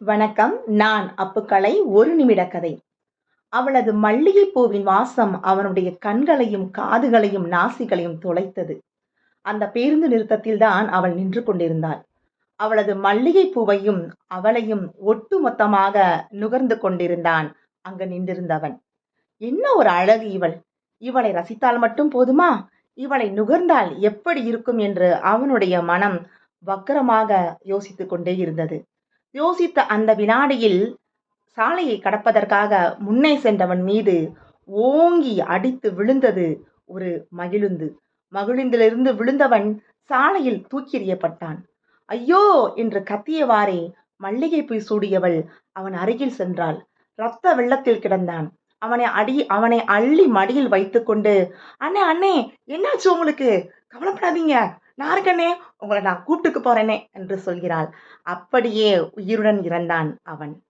வணக்கம். நான் அப்புக்கலை. ஒரு நிமிட கதை. அவளது மல்லிகைப் பூவின் வாசம் அவனுடைய கண்களையும், காதுகளையும், நாசிகளையும் துளைத்தது. அந்த பேருந்து நிறுத்தத்தில் தான் அவள் நின்று கொண்டிருந்தாள். அவளது மல்லிகைப் பூவையும், அவளையும் ஒட்டு மொத்தமாக நுகர்ந்து கொண்டிருந்தான் அங்கு நின்றிருந்தவன். என்ன ஒரு அழகு இவள்! இவளை ரசித்தால் மட்டும் போதுமா? இவளை நுகர்ந்தால் எப்படி இருக்கும் என்று அவனுடைய மனம் வக்கிரமாக யோசித்துக் கொண்டே இருந்தது. யோசித்த அந்த வினாடியில் சாலையை கடப்பதற்காக முன்னே சென்றவன் மீது ஓங்கி அடித்து விழுந்தது ஒரு மகிழுந்து. மகிழுந்திலிருந்து விழுந்தவன் சாலையில் தூக்கி எறியப்பட்டான். ஐயோ என்று கத்தியவாறே மல்லிகைப்பூ சூடியவள் அவன் அருகில் சென்றாள். இரத்த வெள்ளத்தில் கிடந்தான். அவனை அள்ளி மடியில் வைத்துக்கொண்டு, அண்ணே அண்ணே, என்னாச்சு உங்களுக்கு? கவலைப்படாதீங்க, நான் இருக்கேனே, உங்களை நான் கூப்பிட்டுக்கு போறேனே என்று சொல்கிறாள். அப்படியே உயிருடன் இறந்தான் அவன்.